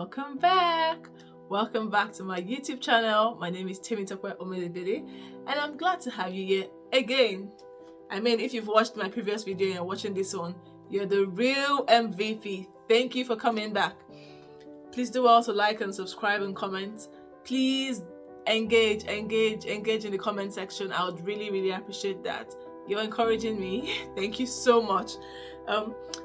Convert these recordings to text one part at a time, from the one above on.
Welcome back to my YouTube channel. My name is Temitope Omelebede and I'm glad to have you here again. I mean, if you've watched my previous video and you're watching this one, you're the real MVP. Thank you for coming back. Please do also like and subscribe and comment. Please engage in the comment section. I would really appreciate that. You're encouraging me. Thank you so much.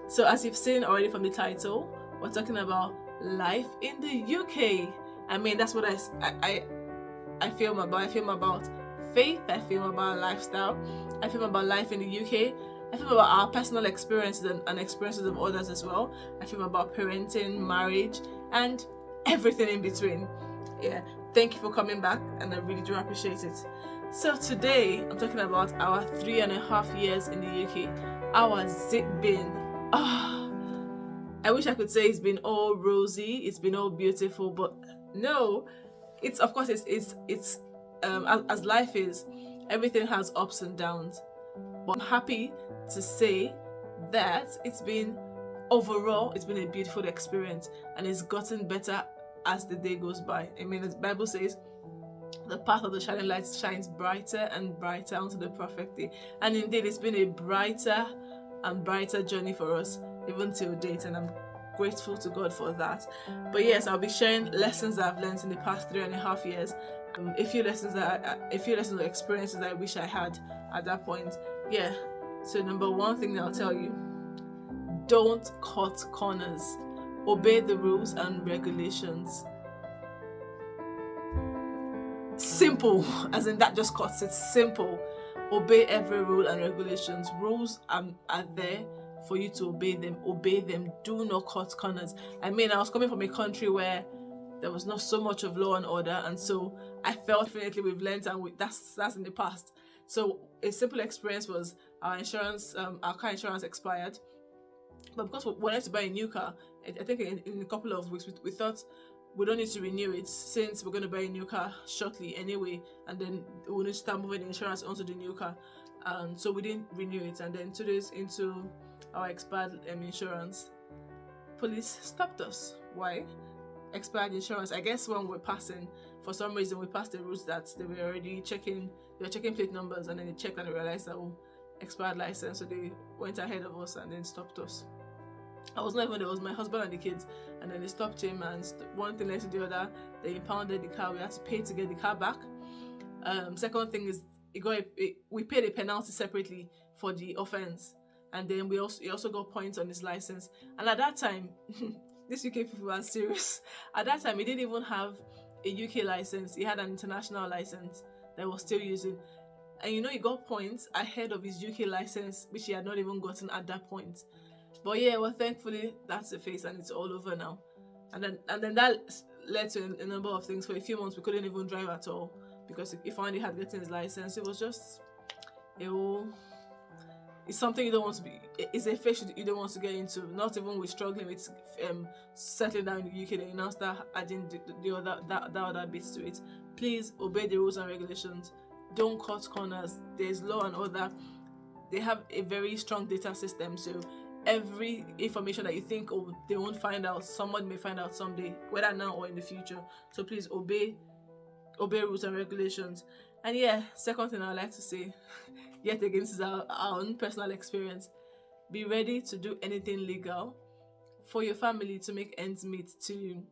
So as you've seen already from the title, we're talking about life in the UK. I mean, that's what I film about. I film about faith. I film about lifestyle. I film about life in the UK. I film about our personal experiences and experiences of others as well. I film about parenting, marriage, and everything in between. Yeah, thank you for coming back, and I really do appreciate it. So today I'm talking about our 3.5 years in the UK. How has it been? I wish I could say it's been all rosy, it's been all beautiful, but no. It's of course it's as life is, everything has ups and downs. But I'm happy to say that it's been a beautiful experience, and it's gotten better as the day goes by. I mean, as the Bible says, the path of the shining light shines brighter and brighter unto the perfect day. And indeed, it's been a brighter and brighter journey for us, even till date, and I'm grateful to God for that. But yes, I'll be sharing lessons that I've learned in the past 3.5 years. A few lessons or experiences that I wish I had at that point. Yeah. So number one thing that I'll tell you: don't cut corners. Obey the rules and regulations. Simple, as in that just cuts it. Simple. Obey every rule and regulations. Rules are there for you to obey them. Obey them. Do not cut corners. I mean, I was coming from a country where there was not so much of law and order, and so I felt definitely we've learned, and that's in the past. So a simple experience was our car insurance expired, but because we wanted to buy a new car, I think in a couple of weeks we thought we don't need to renew it since we're going to buy a new car shortly anyway, and then we'll need to start moving the insurance onto the new car. And so we didn't renew it, and then 2 days into our expired insurance, police stopped us. Why? Expired insurance. I guess when we're passing, for some reason we passed the routes that they were already checking. They were checking plate numbers, and then they checked and they realized that expired license, so they went ahead of us and then stopped us. I was not even there, it was my husband and the kids, and then they stopped him, and one thing led to the other. They impounded the car. We had to pay to get the car back. Second thing is we paid a penalty separately for the offense, and then he also got points on his license. And at that time, these UK people are serious. At that time, he didn't even have a UK license. He had an international license that he was still using, and he got points ahead of his UK license, which he had not even gotten at that point. But yeah, well, thankfully that's the face, and it's all over now. And then that led to a number of things. For a few months we couldn't even drive at all, because he finally had gotten his license. It was just, it's something you don't want to be. It's a fish you don't want to get into. Not even with struggling with settling down in the UK, then you now start adding the other bits to it. Please obey the rules and regulations. Don't cut corners. There's law and order. They have a very strong data system, so every information that you think they won't find out, someone may find out someday, whether now or in the future. So please obey rules and regulations. And yeah, second thing I'd like to say, yet again, this is our own personal experience: be ready to do anything legal for your family to make ends meet, to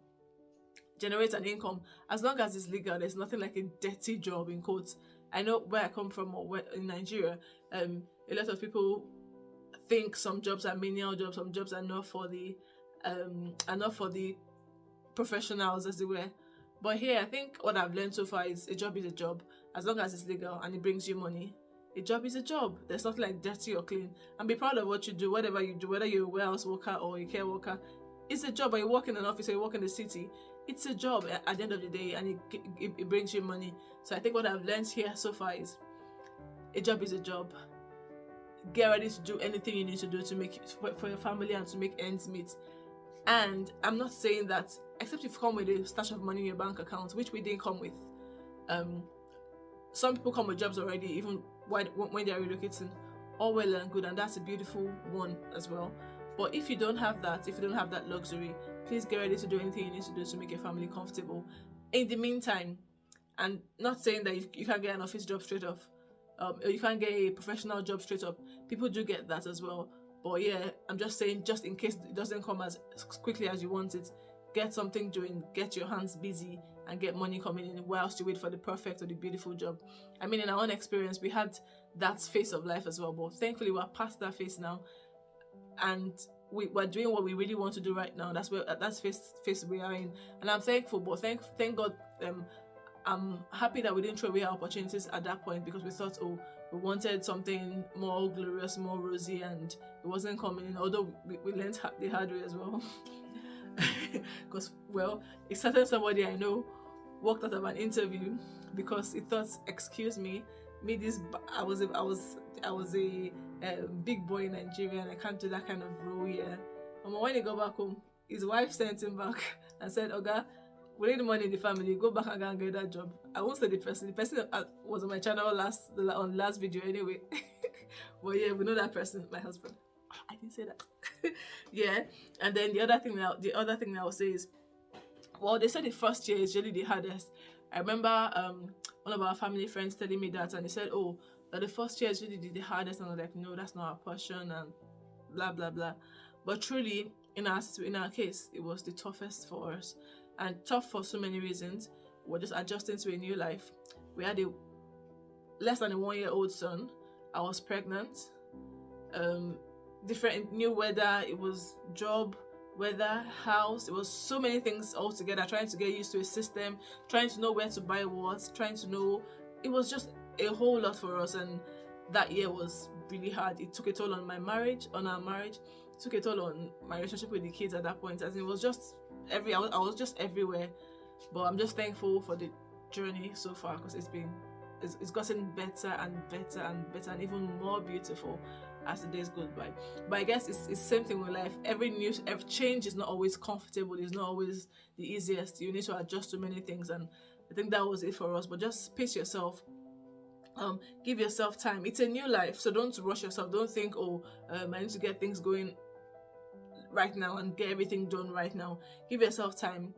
generate an income. As long as it's legal, there's nothing like a dirty job, in quotes. I know where I come from, or in Nigeria, a lot of people think some jobs are menial jobs, some jobs are not for the professionals, as it were. But here, I think what I've learned so far is a job is a job. As long as it's legal and it brings you money, a job is a job. There's nothing like dirty or clean. And be proud of what you do, whatever you do, whether you're a warehouse worker or a care worker. It's a job. Or you work in an office or you work in the city, it's a job at the end of the day, and it brings you money. So I think what I've learned here so far is a job is a job. Get ready to do anything you need to do to make for your family and to make ends meet. And I'm not saying that, except if you come with a stash of money in your bank account, which we didn't come with. Some people come with jobs already, even when they're relocating. All well and good, and that's a beautiful one as well. But if you don't have that luxury, please get ready to do anything you need to do to make your family comfortable. In the meantime, and not saying that you can't get an office job straight off, or you can't get a professional job straight up. People do get that as well. But yeah, I'm just saying, just in case it doesn't come as quickly as you want it, get something doing, get your hands busy, and get money coming in whilst you wait for the perfect or the beautiful job. I mean, in our own experience, we had that phase of life as well, but thankfully we're past that phase now, and we're doing what we really want to do right now. That's phase we are in, and I'm thankful. But thank God, I'm happy that we didn't throw away our opportunities at that point, because we thought, oh, we wanted something more glorious, more rosy, and it wasn't coming in. Although we learned the hard way as well. Because, well, a certain somebody I know walked out of an interview because he thought, excuse me, I was a big boy in Nigeria and I can't do that kind of role here. And when he got back home, his wife sent him back and said, Oga, we need money in the family, go back and go and get that job. I won't say the person was on my channel on last video anyway. But yeah, we know that person, my husband. I didn't say that. Yeah. And then the other thing that I will say is, well, they said the first year is really the hardest. I remember one of our family friends telling me that, and he said, oh, that the first year is really the hardest, and I was like, no, that's not our portion, and blah blah blah. But truly, in our case, it was the toughest for us, and tough for so many reasons. We're just adjusting to a new life. We had a less than a 1-year-old son. I was pregnant. Different new weather. It was job, weather, house. It was so many things all together. Trying to get used to a system, trying to know where to buy what, trying to know. It was just a whole lot for us, and that year was really hard. It took a toll on our marriage. It took a toll on my relationship with the kids at that point. As it was just I was just everywhere. But I'm just thankful for the journey so far, because it's gotten better and better and better, and even more beautiful as the days go by. But I guess it's the same thing with life. Every change is not always comfortable. It's not always the easiest. You need to adjust to many things, and I think that was it for us. But just pace yourself. Give yourself time. It's a new life, so don't rush yourself. Don't think, oh, I need to get things going right now and get everything done right now. Give yourself time.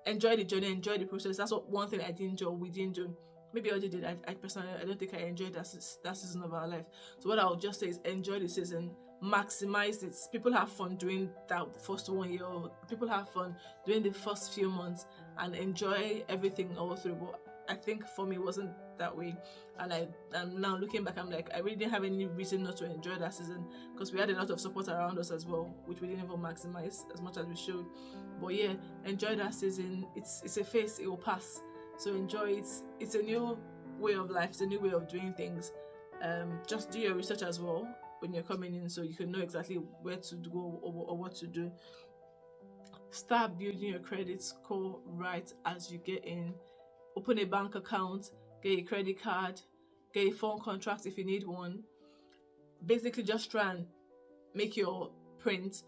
Enjoy the journey, enjoy the process. That's one thing I didn't enjoy, we didn't do. Maybe I did. I personally, I don't think I enjoyed that season of our life. So what I would just say is, enjoy the season, maximize it. People have fun doing that first 1 year. People have fun doing the first few months, and enjoy everything all through. But I think for me, it wasn't that way. And I'm now looking back, I'm like, I really didn't have any reason not to enjoy that season, because we had a lot of support around us as well, which we didn't even maximize as much as we should. But yeah, enjoy that season. It's a phase, it will pass. So enjoy it. It's a new way of life. It's a new way of doing things. Just do your research as well when you're coming in, so you can know exactly where to go or what to do. Start building your credit score right as you get in. Open a bank account, get a credit card, get a phone contract if you need one. Basically, just try and make your handprint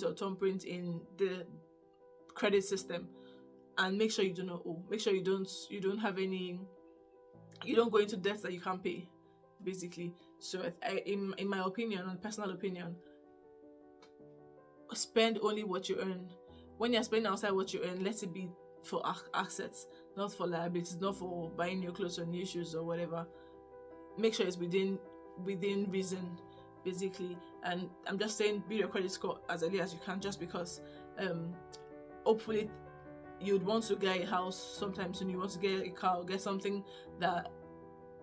or thumbprint in the credit system, and make sure you do not owe. Make sure you don't have any, you don't go into debts that you can't pay, basically. So in my opinion, and personal opinion, spend only what you earn. When you're spending outside what you earn, let it be for assets, not for liabilities, not for buying new clothes or new shoes or whatever. Make sure it's within reason, basically. And I'm just saying, build your credit score as early as you can, just because hopefully you'd want to get a house sometime soon. You want to get a car or get something that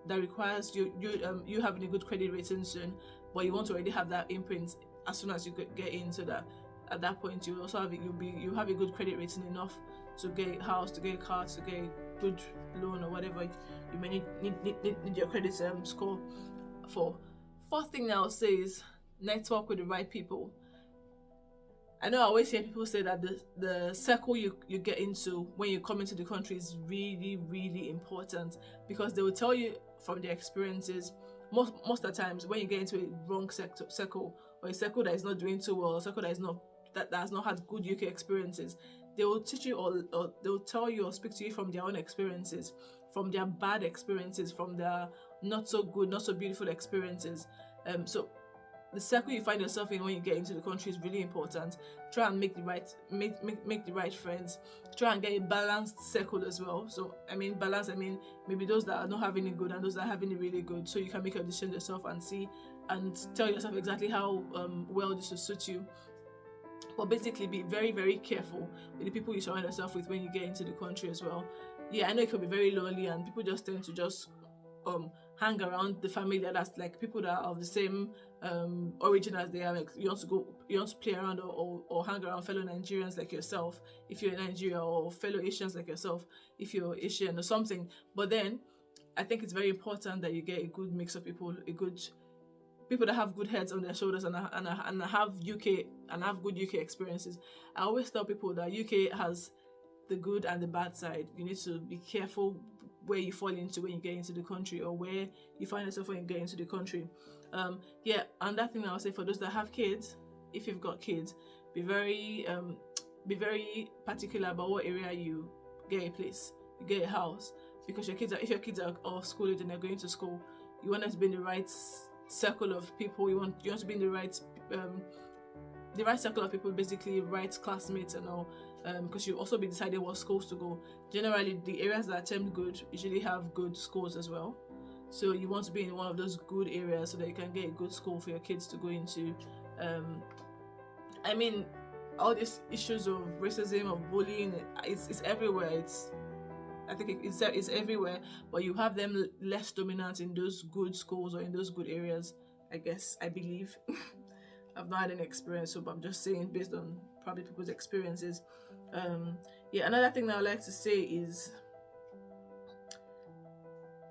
requires you having a good credit rating soon, but you want to already have that imprint as soon as you get in, so that at that point you also have you have a good credit rating enough to get a house, to get a car, to get a good loan or whatever you may need your credit score for. Fourth thing I'll say is network with the right people. I know I always hear people say that the circle you get into when you come into the country is really, really important, because they will tell you from their experiences. Most of the times when you get into a wrong circle, or a circle that is not doing too well, or a circle that has not had good UK experiences, they will teach you or they will tell you or speak to you from their own experiences, from their bad experiences, from their not so good, not so beautiful experiences. So the circle you find yourself in when you get into the country is really important. Try and make the right friends. Try and get a balanced circle as well. So I mean balance, I mean maybe those that are not having it good and those that are having it really good, so you can make your decision yourself and see and tell yourself exactly how well this will suit you. But basically be very, very careful with the people you surround yourself with when you get into the country as well. Yeah, I know it can be very lonely and people just tend to just hang around the family that's like people that are of the same origin as they are. Like you want to play around or hang around fellow Nigerians like yourself if you're in Nigeria, or fellow Asians like yourself if you're Asian or something. But then I think it's very important that you get a good mix of people, people that have good heads on their shoulders and have good UK experiences. I always tell people that UK has the good and the bad side. You need to be careful where you fall into when you get into the country, or where you find yourself when you get into the country. Yeah, and that thing I'll say for those that have kids, if you've got kids, be very particular about what area you get a place, you get a house, because if your kids are of school age and they're going to school, you want them to be in the right circle of people. You want to be in the right circle of people, basically right classmates and all, because you also be deciding what schools to go. Generally, the areas that are termed good usually have good schools as well. So you want to be in one of those good areas so that you can get a good school for your kids to go into. I mean, all these issues of racism, of bullying, it's everywhere. I think it's everywhere, but you have them less dominant in those good schools or in those good areas, I believe. I've not had any experience, so but I'm just saying based on probably people's experiences. Yeah, another thing that I like to say is,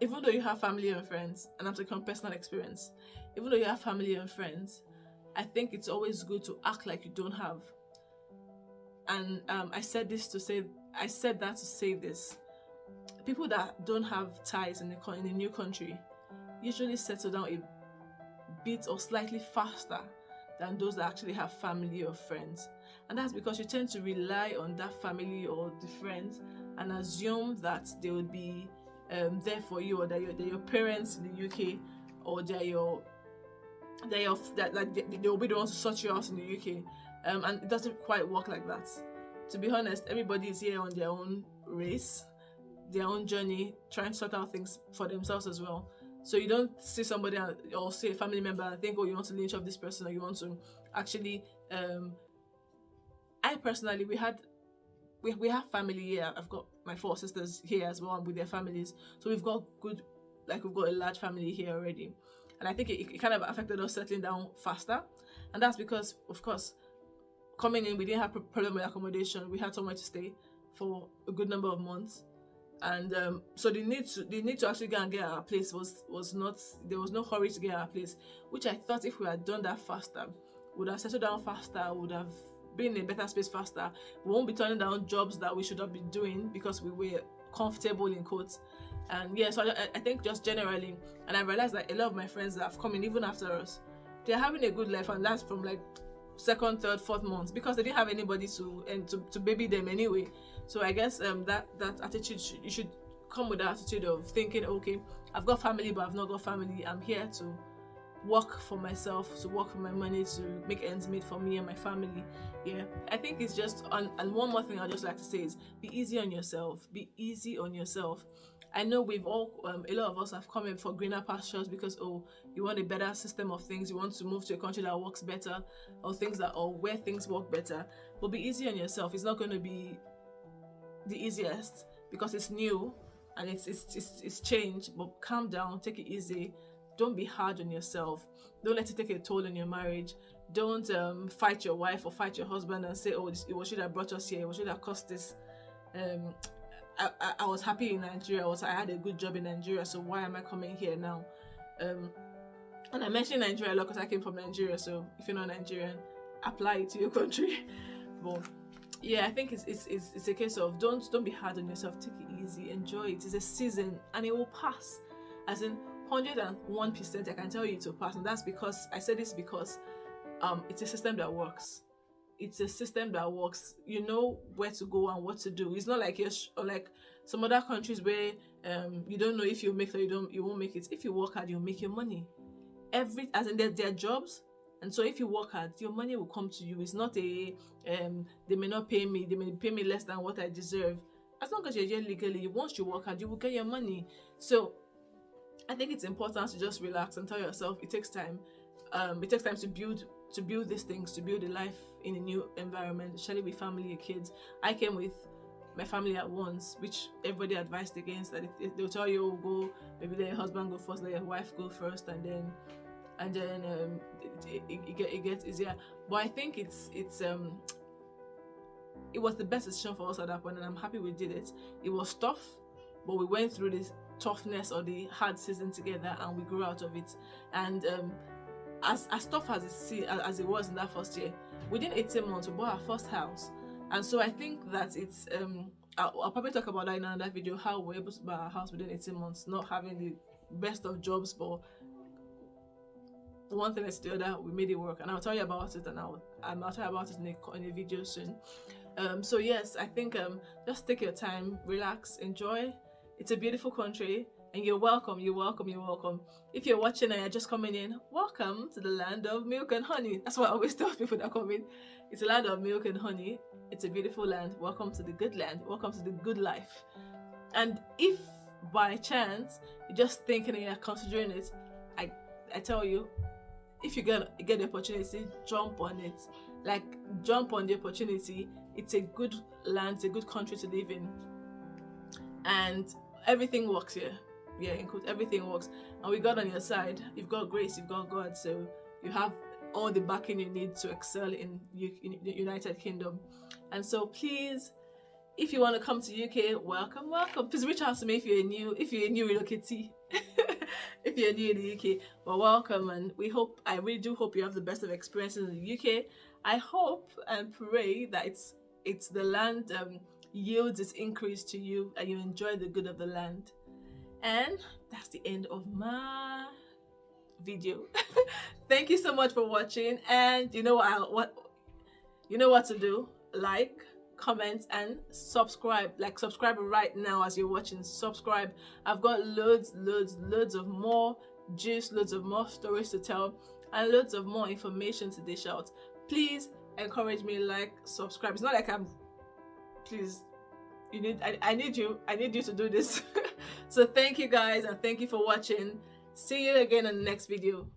even though you have family and friends, and I'm talking from personal experience, even though you have family and friends, I think it's always good to act like you don't have. And I said that to say this. People that don't have ties in the new country usually settle down a bit or slightly faster than those that actually have family or friends. And that's because you tend to rely on that family or the friends and assume that they will be there for you, or that they're your parents in the UK, or they will be the ones to sort you out in the UK. And it doesn't quite work like that. To be honest, everybody is here on their own race, their own journey, trying to sort out things for themselves as well. So you don't see somebody or see a family member and think, oh, you want to lynch off this person, or you want to actually. I personally, we have family here. I've got my 4 sisters here as well, and with their families. So we've got a large family here already, and I think it kind of affected us settling down faster, and that's because, of course, coming in, we didn't have a problem with accommodation. We had somewhere to stay for a good number of months. And so the need to actually go and get our place was not, there was no hurry to get our place, which I thought if we had done that faster, would have settled down faster, would have been in a better space faster. We won't be turning down jobs that we should not be doing because we were comfortable, in quotes. And yeah, so I think just generally, and I realized that a lot of my friends that have come in even after us, they're having a good life, and that's from like 2nd, 3rd, 4th months, because they didn't have anybody to baby them anyway. So I guess that attitude, you should come with the attitude of thinking, okay, I've got family, but I've not got family. I'm here to work for myself, to work for my money, to make ends meet for me and my family. Yeah, I think it's just and one more thing I'd just like to say is, be easy on yourself. Be easy on yourself. I know we've all, a lot of us have come in for greener pastures because, oh, you want a better system of things, you want to move to a country that works better, or where things work better. But be easy on yourself. It's not going to be the easiest because it's new and it's change. But calm down, take it easy. Don't be hard on yourself. Don't let it take a toll on your marriage. Don't fight your wife or fight your husband and say, oh, it should have brought us here, it should have cost this. I was happy in Nigeria. I had a good job in Nigeria, so why am I coming here now? And I mentioned Nigeria a lot because I came from Nigeria, so if you're not Nigerian, apply it to your country. But yeah, I think it's a case of don't be hard on yourself. Take it easy, enjoy it. It's a season and it will pass. As in 101%, I can tell you it will pass, and that's because I said this because it's a system that works. It's a system that works. You know where to go and what to do. It's not like like some other countries where you don't know if you'll make it or you won't make it. If you work hard, you'll make your money. As in their jobs And so if you work hard, your money will come to you. It's not a they may not pay me, they may pay me less than what I deserve. As long as you're here legally, once you work hard, you will get your money. So I think it's important to just relax and tell yourself it takes time. It takes time to build these things, to build a life in a new environment, especially with family and kids. I came with my family at once, which everybody advised against. That they'll tell you, oh, go, maybe let your husband go first, let your wife go first, and then it gets easier. But I think it was the best decision for us at that point, and I'm happy we did it. It was tough, but we went through this toughness or the hard season together, and we grew out of it. And as tough as it was in that first year, within 18 months we bought our first house. And so I think that it's I'll probably talk about that in another video, how we're able to buy our house within 18 months, not having the best of jobs, but one thing is the other, we made it work. And I'll tell you about it, and I'll tell you about it in a video soon. So yes, I think just take your time, relax, enjoy. It's a beautiful country, and you're welcome. If you're watching and you're just coming in, welcome to the land of milk and honey. That's what I always tell people that come in. It's a land of milk and honey. It's a beautiful land. Welcome to the good land. Welcome to the good life. And if by chance you're just thinking and you're considering it, I tell you, if you get the opportunity, jump on it. Like, jump on the opportunity. It's a good land, it's a good country to live in, and everything works here. Yeah, include everything works, and we got on your side. You've got grace, you've got God, so you have all the backing you need to excel in the United Kingdom. And so please, if you want to come to UK, welcome. Please reach out to me if you're a new relocatee. If you're new in the UK, well, welcome, and I really do hope you have the best of experiences in the UK. I hope and pray that it's the land yields its increase to you, and you enjoy the good of the land. And that's the end of my video. Thank you so much for watching, and you know what to do. Like, comment, and subscribe. Like, subscribe right now as you're watching. Subscribe. I've got loads of more juice, loads of more stories to tell, and loads of more information to dish out. Please encourage me, like, subscribe. It's not like please, I need you to do this. So thank you guys, and thank you for watching. See you again in the next video.